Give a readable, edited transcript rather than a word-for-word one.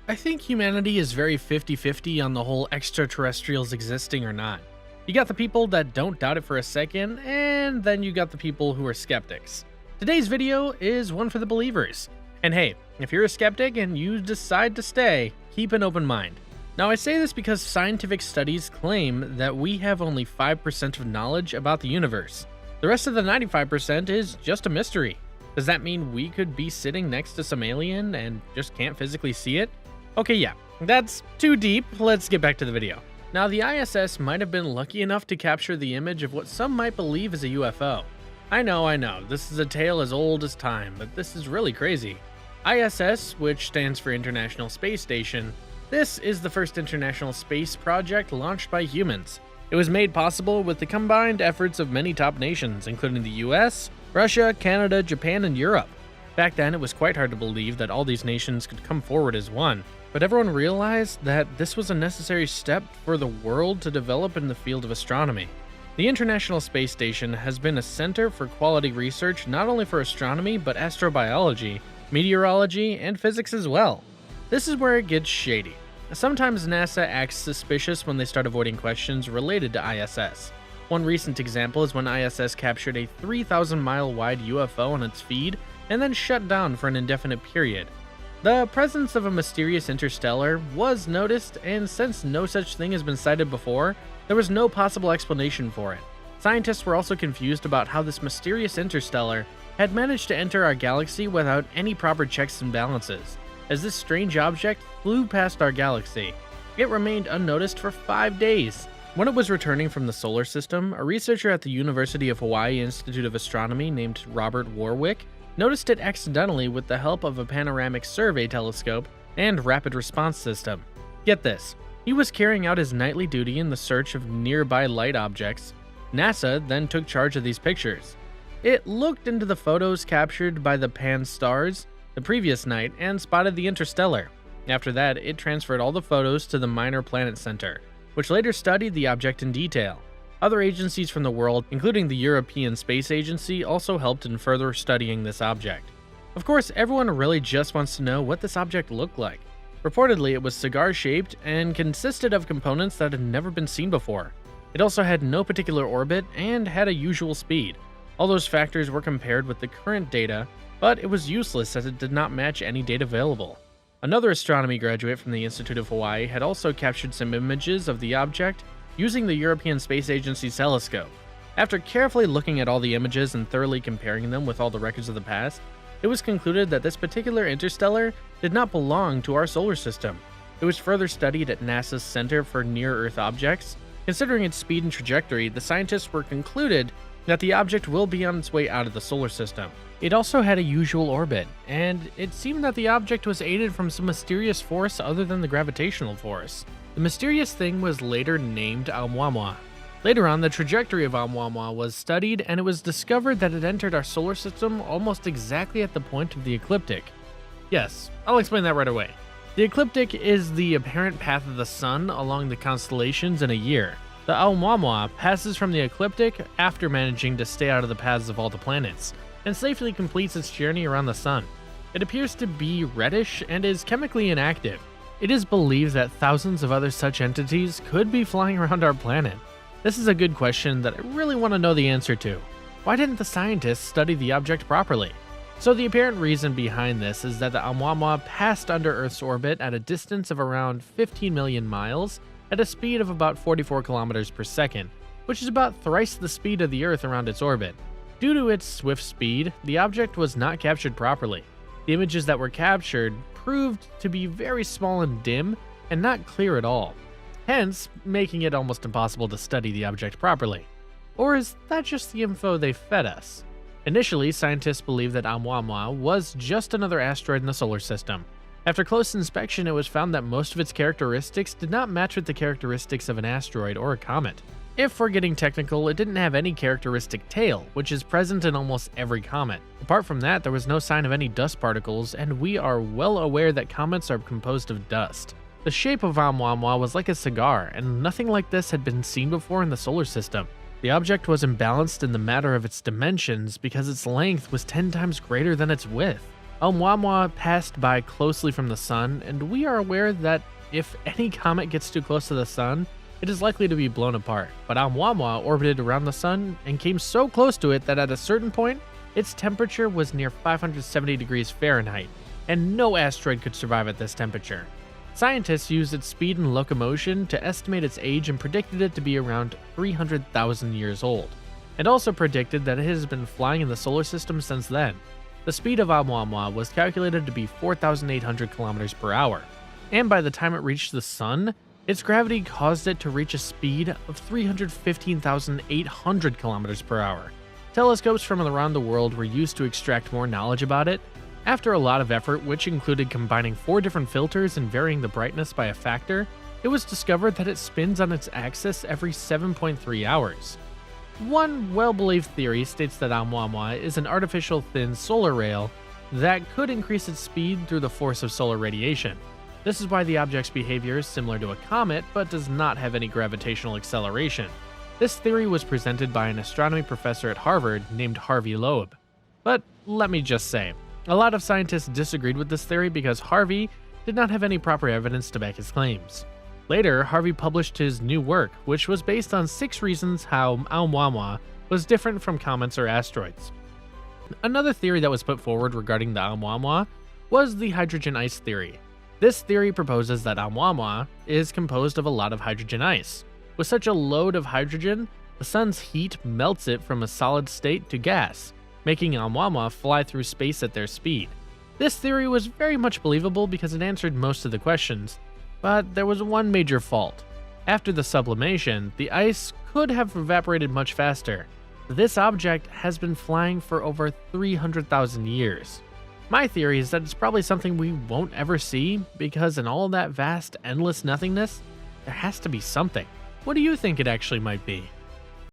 I think humanity is very 50-50 on the whole extraterrestrials existing or not. You got the people that don't doubt it for a second, and then you got the people who are skeptics. Today's video is one for the believers. And hey, if you're a skeptic and you decide to stay, keep an open mind. Now I say this because scientific studies claim that we have only 5% of knowledge about the universe. The rest of the 95% is just a mystery. Does that mean we could be sitting next to some alien and just can't physically see it? Okay, yeah, that's too deep. Let's get back to the video. Now, the ISS might have been lucky enough to capture the image of what some might believe is a UFO. I know, this is a tale as old as time, but this is really crazy. ISS, which stands for International Space Station, this is the first international space project launched by humans. It was made possible with the combined efforts of many top nations, including the US, Russia, Canada, Japan, and Europe. Back then, it was quite hard to believe that all these nations could come forward as one, but everyone realized that this was a necessary step for the world to develop in the field of astronomy. The International Space Station has been a center for quality research not only for astronomy, but astrobiology, meteorology, and physics as well. This is where it gets shady. Sometimes NASA acts suspicious when they start avoiding questions related to ISS. One recent example is when ISS captured a 3,000-mile wide UFO on its feed and then shut down for an indefinite period. The presence of a mysterious interstellar was noticed, and since no such thing has been cited before, there was no possible explanation for it. Scientists were also confused about how this mysterious interstellar had managed to enter our galaxy without any proper checks and balances, as this strange object flew past our galaxy. It remained unnoticed for 5 days. When it was returning from the solar system, a researcher at the University of Hawaii Institute of Astronomy named Robert Warwick noticed it accidentally with the help of a panoramic survey telescope and rapid response system. Get this, he was carrying out his nightly duty in the search of nearby light objects. NASA then took charge of these pictures. It looked into the photos captured by the Pan-STARRS the previous night and spotted the interstellar. After that, it transferred all the photos to the Minor Planet Center, which later studied the object in detail. Other agencies from the world, including the European Space Agency, also helped in further studying this object. Of course, everyone really just wants to know what this object looked like. Reportedly, it was cigar-shaped and consisted of components that had never been seen before. It also had no particular orbit and had a usual speed. All those factors were compared with the current data, but it was useless as it did not match any data available. Another astronomy graduate from the Institute of Hawaii had also captured some images of the object using the European Space Agency's telescope. After carefully looking at all the images and thoroughly comparing them with all the records of the past, it was concluded that this particular interstellar did not belong to our solar system. It was further studied at NASA's Center for Near-Earth Objects. Considering its speed and trajectory, the scientists were concluded that the object will be on its way out of the solar system. It also had a usual orbit, and it seemed that the object was aided from some mysterious force other than the gravitational force. The mysterious thing was later named Oumuamua. Later on, the trajectory of Oumuamua was studied, and it was discovered that it entered our solar system almost exactly at the point of the ecliptic. Yes, I'll explain that right away. The ecliptic is the apparent path of the sun along the constellations in a year. The Oumuamua passes from the ecliptic after managing to stay out of the paths of all the planets, and safely completes its journey around the sun. It appears to be reddish and is chemically inactive. It is believed that thousands of other such entities could be flying around our planet. This is a good question that I really want to know the answer to. Why didn't the scientists study the object properly? So the apparent reason behind this is that the Oumuamua passed under Earth's orbit at a distance of around 15 million miles at a speed of about 44 kilometers per second, which is about thrice the speed of the Earth around its orbit. Due to its swift speed, the object was not captured properly. The images that were captured proved to be very small and dim and not clear at all, hence making it almost impossible to study the object properly. Or is that just the info they fed us? Initially, scientists believed that Oumuamua was just another asteroid in the solar system. After close inspection, it was found that most of its characteristics did not match with the characteristics of an asteroid or a comet. If we're getting technical, it didn't have any characteristic tail, which is present in almost every comet. Apart from that, there was no sign of any dust particles, and we are well aware that comets are composed of dust. The shape of Oumuamua was like a cigar, and nothing like this had been seen before in the solar system. The object was imbalanced in the matter of its dimensions because its length was 10 times greater than its width. Oumuamua passed by closely from the sun, and we are aware that if any comet gets too close to the sun, it is likely to be blown apart. But Oumuamua orbited around the sun and came so close to it that at a certain point, its temperature was near 570 degrees Fahrenheit, and no asteroid could survive at this temperature. Scientists used its speed and locomotion to estimate its age and predicted it to be around 300,000 years old, and also predicted that it has been flying in the solar system since then. The speed of Oumuamua was calculated to be 4,800 kilometers per hour, and by the time it reached the sun, its gravity caused it to reach a speed of 315,800 kilometers per hour. Telescopes from around the world were used to extract more knowledge about it. After a lot of effort, which included combining 4 different filters and varying the brightness by a factor, it was discovered that it spins on its axis every 7.3 hours. One well-believed theory states that Oumuamua is an artificial thin solar rail that could increase its speed through the force of solar radiation. This is why the object's behavior is similar to a comet, but does not have any gravitational acceleration. This theory was presented by an astronomy professor at Harvard named Harvey Loeb. But let me just say, a lot of scientists disagreed with this theory because Harvey did not have any proper evidence to back his claims. Later, Harvey published his new work, which was based on 6 reasons how Oumuamua was different from comets or asteroids. Another theory that was put forward regarding the Oumuamua was the hydrogen ice theory. This theory proposes that Oumuamua is composed of a lot of hydrogen ice. With such a load of hydrogen, the sun's heat melts it from a solid state to gas, making Oumuamua fly through space at their speed. This theory was very much believable because it answered most of the questions, but there was one major fault. After the sublimation, the ice could have evaporated much faster. This object has been flying for over 300,000 years. My theory is that it's probably something we won't ever see because in all that vast, endless nothingness, there has to be something. What do you think it actually might be?